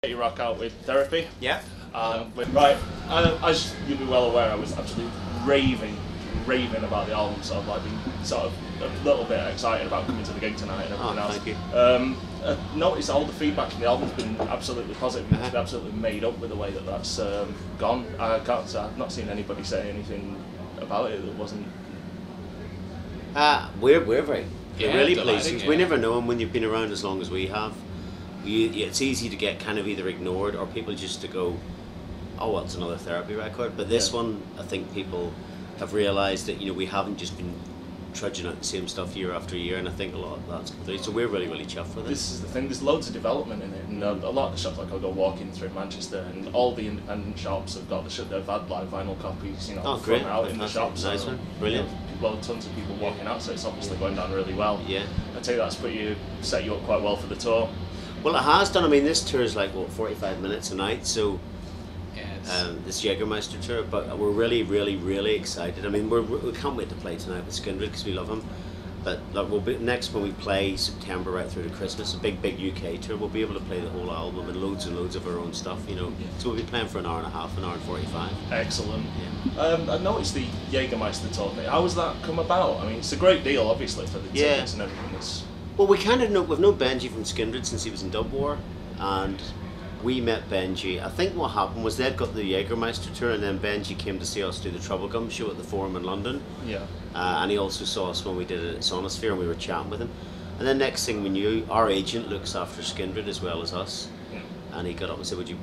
Get Your Rock Out with therapy. Yeah. Right, as you'll be well aware, I was absolutely raving about the album, so I've been sort of a little bit excited about coming to the gig tonight and everything else. Thank you. I've noticed all the feedback from the album's been absolutely positive. It's been absolutely made up with the way that that's gone. I've not seen anybody say anything about it that wasn't. We're very really delighted, pleased. We never know, and when you've been around as long as we have, it's easy to get kind of either ignored or people just to go, oh well, it's another therapy record. But this one, I think people have realised that we haven't just been trudging out the same stuff year after year, and I think a lot of that's complete. So we're really chuffed with it. This is the thing. There's loads of development in it, and a lot of the shops, like I'll go walking through Manchester, and all the independent shops have got they've had like vinyl copies, Great. out in the shops. Nice one. Brilliant. Tons of people walking out, so it's obviously going down really well. Yeah. I tell you, that's set you up quite well for the tour. Well, it has done. I mean, this tour is like 45 minutes a night, so. This Jagermeister tour, but we're really excited. I mean, we can't wait to play tonight with Skindred because we love them. But like, we'll be next when we play September right through to Christmas, a big UK tour. We'll be able to play the whole album and loads of our own stuff. So we'll be playing for an hour and a half, an hour and 45. Excellent. Yeah. I noticed the Jagermeister tour thing. How has that come about? I mean, it's a great deal, obviously, for the tickets and everything. Well, we've known Benji from Skindred since he was in Dub War, and we met Benji. I think what happened was they'd got the Jagermeister tour, and then Benji came to see us do the Troublegum show at the Forum in London. Yeah. And he also saw us when we did it at Sonosphere, and we were chatting with him. And then next thing we knew, our agent looks after Skindred as well as us. And he got up and said, would you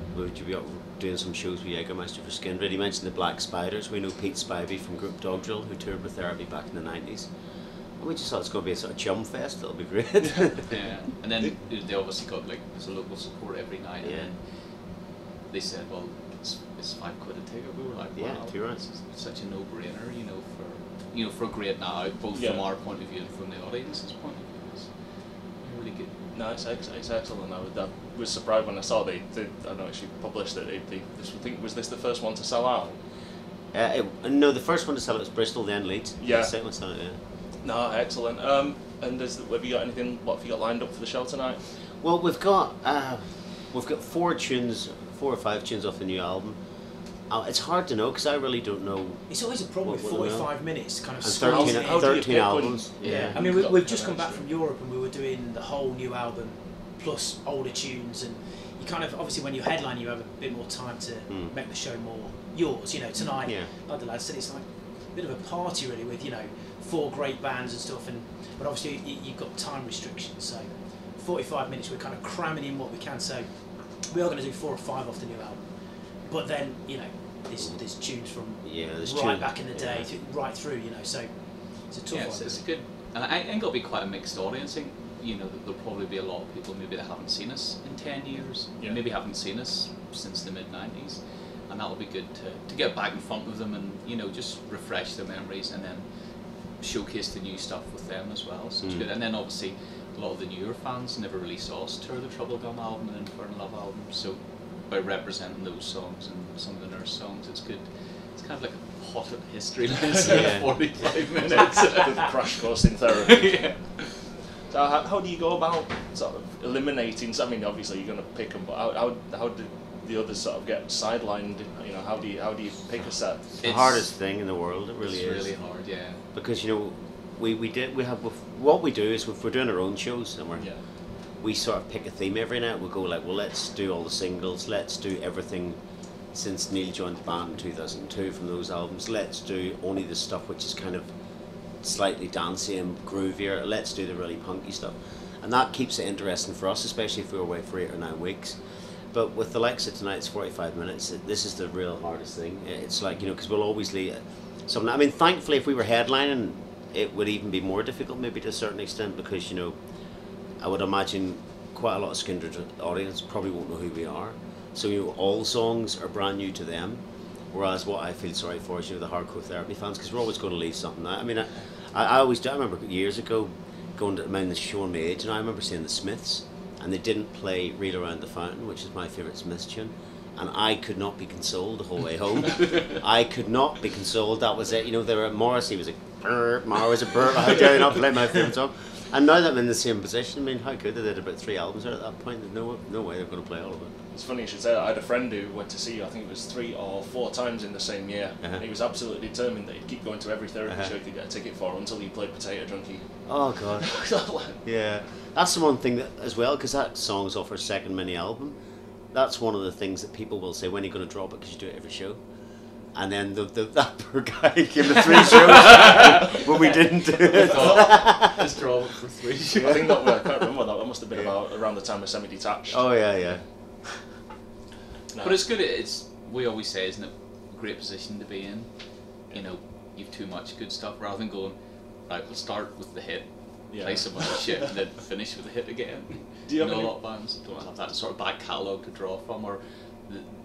be up doing some shows with Jagermeister for Skindred? He mentioned the Black Spiders. We know Pete Spivey from Group Dog Drill, who toured with Therapy back in the 90s. We just thought it's going to be a sort of chum fest. It'll be great. Yeah, and then they obviously got there's a local support every night. Yeah. And they said, well, it's £5 a ticket. We were like, wow, it's such a no-brainer. For a great night, both from our point of view and from the audience's point of view. It's really good. No, it's excellent. I was surprised when I saw I don't know if she published it. Was this the first one to sell out? No, the first one to sell it was Bristol, then Leeds. Yeah. The second one sold it, No, excellent. And have you got anything? What have you got lined up for the show tonight? Well, we've got 4 or 5 tunes off the new album. It's hard to know because I really don't know. It's always a problem with 45 minutes, kind of. And 13 albums. Yeah, I mean, we've just come back from Europe and we were doing the whole new album plus older tunes, and you kind of obviously when you headline you have a bit more time to make the show more yours. Tonight, like the lads said, it's like a bit of a party really with 4 great bands and stuff, but obviously you've got time restrictions, so 45 minutes we're kind of cramming in what we can. So we are going to do 4 or 5 off the new album, but then there's tunes from back in the day right through, so it's a tough one. It's good, and I think it'll be quite a mixed audience. I think there'll probably be a lot of people maybe that haven't seen us in 10 years, maybe haven't seen us since the mid-90s, and that'll be good to get back in front of them and just refresh their memories and then showcase the new stuff with them as well. So it's good. And then obviously a lot of the newer fans never really saw us tour the Troublegum album and Infernal Love album, so by representing those songs and some of the Nurse songs, it's good. It's kind of like a hot history lesson in 45 minutes. With a crash course in therapy. So how do you go about sort of eliminating? I mean, obviously you're going to pick them, but how do the others sort of get sidelined? How do you pick a set? It's the hardest thing in the world. It really is. It's really hard, yeah. Because what we do is if we're doing our own shows somewhere, we sort of pick a theme every night. We'll go like, well, let's do all the singles. Let's do everything since Neil joined the band in 2002 from those albums. Let's do only the stuff which is kind of slightly dancey and groovier. Let's do the really punky stuff, and that keeps it interesting for us, especially if we're away for 8 or 9 weeks. But with the likes of tonight's 45 minutes, this is the real hardest thing. It's like, because we'll always leave something. I mean, thankfully, if we were headlining, it would even be more difficult, maybe to a certain extent, because I would imagine quite a lot of Skindred audience probably won't know who we are. So all songs are brand new to them. Whereas what I feel sorry for is the hardcore therapy fans, because we're always going to leave something out. I mean, I always do. I remember years ago going to the showing my age, and I remember seeing the Smiths, and they didn't play "Reel Around the Fountain," which is my favourite Smiths tune, and I could not be consoled the whole way home. I could not be consoled. That was it. They were Morrissey was a burp, Mara was a burp. How dare they not play my favourite song? And now that I'm in the same position, I mean, how good? They did about 3 albums at that point. There's no way they're going to play all of it. It's funny you should say that. I had a friend who went to see you, I think it was 3 or 4 times in the same year. He was absolutely determined that he'd keep going to every therapy show he could get a ticket for until he played Potato Junkie. Oh, God. Yeah. That's the one thing that, as well, because that song's off our second mini album. That's one of the things that people will say, when are you going to drop it? Because you do it every show. And then that poor guy came to 3 shows when we didn't do it. Let's drop it for 3 shows. I think that, I can't remember that. That must have been about around the time of Semi-Detached. Oh, yeah. No. But it's good. We always say, isn't it, a great position to be in? You know, you've too much good stuff rather than going, right, we'll start with the hit, play some other shit, and then finish with the hit again. Do you have a lot of bands don't have that sort of back catalogue to draw from, or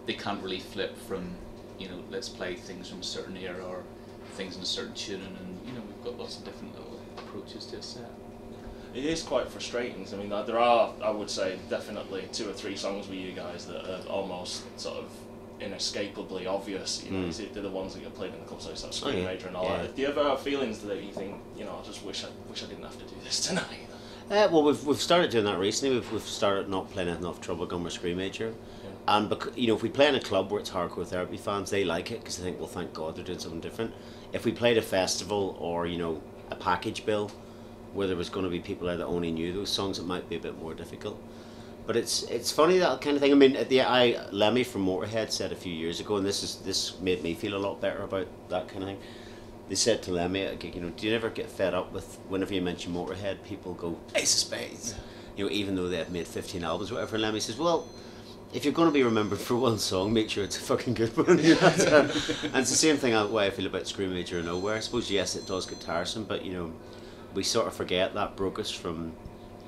they can't really flip from, you know, let's play things from a certain era or things in a certain tuning, and you know, we've got lots of different little approaches to a set. It is quite frustrating. I mean, there are, I would say, definitely 2 or 3 songs with you guys that are almost sort of inescapably obvious. You know, they're the ones that get played in the club, so it's like Screen Major and all that. Do you ever have feelings that you think, you know, I just wish I didn't have to do this tonight? Well, we've started doing that recently. We've started not playing enough Troublegum or Screen Major. And because, you know, if we play in a club where it's hardcore therapy fans, they like it because they think, well, thank God they're doing something different. If we played a festival or, you know, a package bill where there was going to be people there that only knew those songs, it might be a bit more difficult. But it's funny, that kind of thing. I mean, Lemmy from Motorhead said a few years ago, and this made me feel a lot better about that kind of thing. They said to Lemmy at a gig, you know, do you never get fed up with whenever you mention Motorhead, people go Ace of Spades, you know, even though they've made 15 albums, or whatever. And Lemmy says, well, if you're going to be remembered for one song, make sure it's a fucking good one. You know? And it's the same thing way I feel about Scream Major and Nowhere. I suppose, yes, it does get tiresome, but, you know, we sort of forget that broke us from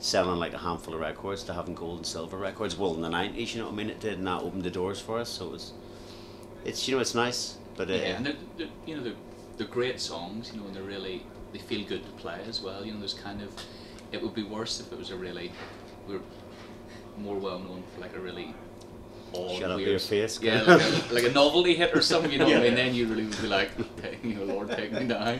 selling like a handful of records to having gold and silver records. Well, in the 90s, you know what I mean, it did, and that opened the doors for us. So it's you know, it's nice. But and you know, they're great songs, you know, and they feel good to play as well. You know, there's kind of, it would be worse if it was we're more well known for like a really odd, shut up weird, your face. Yeah, like a novelty hit or something, you know. And then you really would be like, okay, you know, Lord, take me now.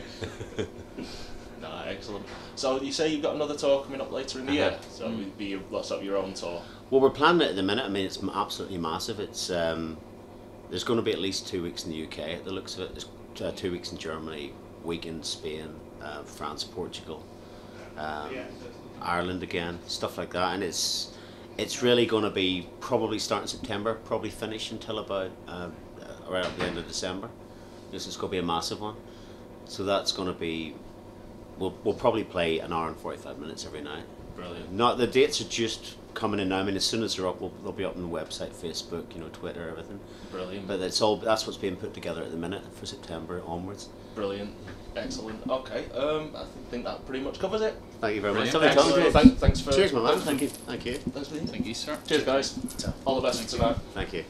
Nah, excellent. So you say you've got another tour coming up later in the year, so it would be lots of your own tour. Well, we're planning it at the minute. I mean, it's absolutely massive. It's there's going to be at least 2 weeks in the UK at the looks of it. There's 2 weeks in Germany, week in Spain, France, Portugal, Ireland again, stuff like that. And it's really going to be probably starting September, probably finish until about right at the end of December. This is going to be a massive one. So that's going to be, we'll probably play an hour and 45 minutes every night. Brilliant. Not the dates are just coming in now. I mean, as soon as they're up, they'll be up on the website, Facebook, you know, Twitter, everything. Brilliant. But that's what's being put together at the minute for September onwards. Brilliant. Excellent. Okay. I think that pretty much covers it. Thank you very much. Thanks for. Cheers, my man. Thank you. Thank you. Thanks for the Thank you, sir. Cheers, guys. All the best for tonight. Thank you.